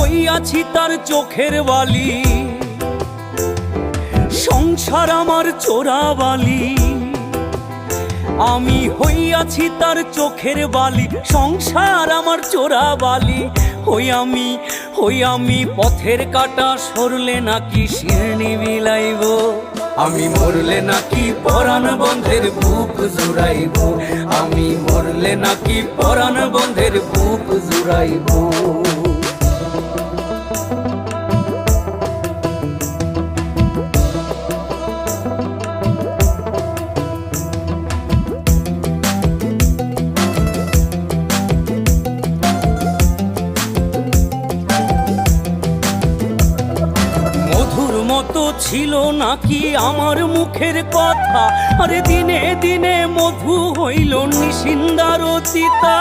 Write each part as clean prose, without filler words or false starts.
হইয়াছি তার চোখের বালি, সংসার আমার চোরাবালি। আমি হইয়াছি তার চোখের বালি, সংসার আমার চোরাবালি। হই আমি পথের কাটা, সরলে নাকি শিরনি বিলাইব। আমি মরলে নাকি পরাণ বন্ধের বুক জুড়াইব। আমি মরলে নাকি পরাণ বন্ধের বুক জুড়াইব। মতো ছিল নাকি আমার মুখের কথা, আরে দিনে দিনে মধু হইল নিশিন্দার চিতা।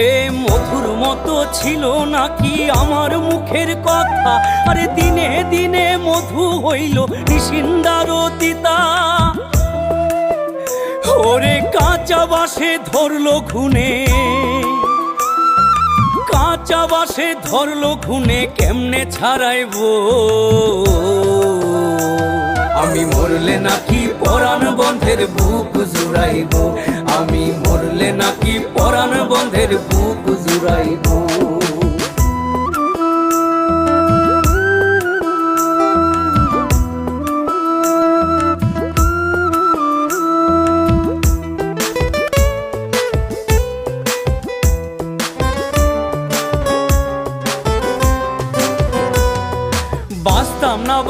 এ মধুর মতো ছিল নাকি আমার মুখের কথা, আরে দিনে দিনে মধু হইল নিশিন্দার চিতা। ওরে কাঁচা বাসে ধরলো খুনে, কাঁচা বাসে ধরলো খুনে, কেমনে ছাড়াইব। আমি মরলে নাকি পরাণ বন্ধের বুক জুড়াইব। আমি মরলে নাকি পরাণ বন্ধের বুক জুড়াইব।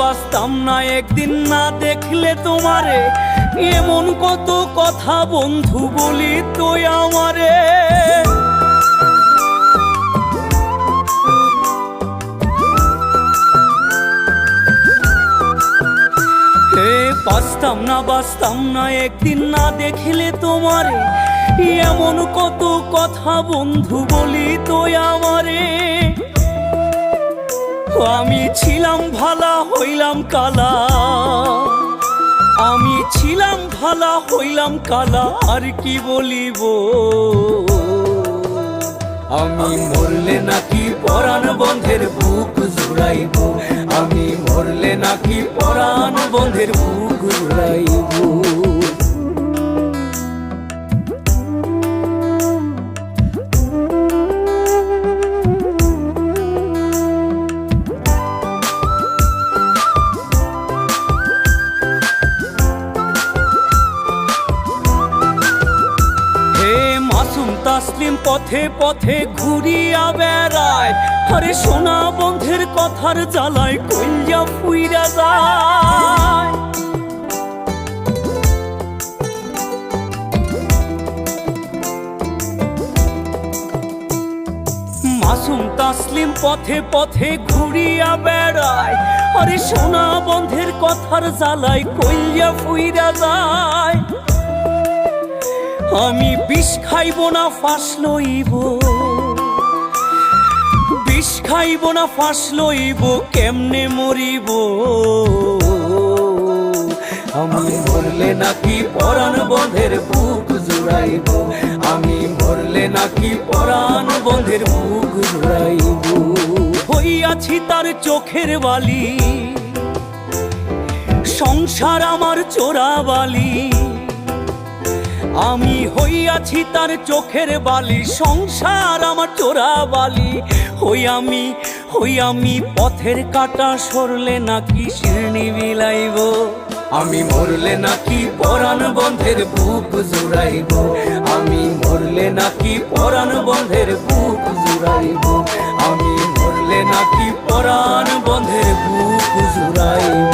বাঁচতাম না একদিন না দেখলে তোমারে, এমন কত কথা বন্ধু বলি তুই আমারে। বাঁচতাম না একদিন না দেখলে তোমারে, এমন কত কথা বন্ধু বলি তুই আমারে। আমি ছিলাম ভালা হইলাম কালা, আমি ছিলাম ভালা হইলাম কালা, আর কি বলিব। আমি মরলে নাকি পরাণ বন্ধের বুক জুড়াইব। আমি মরলে নাকি পরাণ বন্ধের বুক জুড়াইব। তাসলিম পথে পথে ঘুরিয়া বেড়ায়, আরে সোনা বন্ধের কথার জ্বালায় কইয়া ফুইরা যায়। মাসুম তাসলিম পথে পথে ঘুরিয়া বেড়ায়, আরে সোনা বন্ধের কথার জ্বালায় কইয়া ফুইরা যায়। আমি বিষ খাইব না ফাঁস লইব, বিষ খাইব না ফাঁস লইব, কেমনে মরিব। আমি মরলে নাকি পরাণ বন্ধের বুক জুড়াইব। আমি মরলে নাকি পরাণ বন্ধের বুক জুড়াইব। হইয়াছি তার চোখের বালি, সংসার আমার চোরাবালি। আমি হইয়াছি তার চোখের বালি, সংসার আমার চোরাবালি। হই আমি পথের কাটা, সরলে নাকি শিরনি বিলাইব। আমি মরলে নাকি পরাণ বন্ধের বুক জুড়াইব। আমি মরলে নাকি পরাণ বন্ধের বুক জুড়াইব। আমি মরলে নাকি পরাণ বন্ধের বুক জুড়াইব।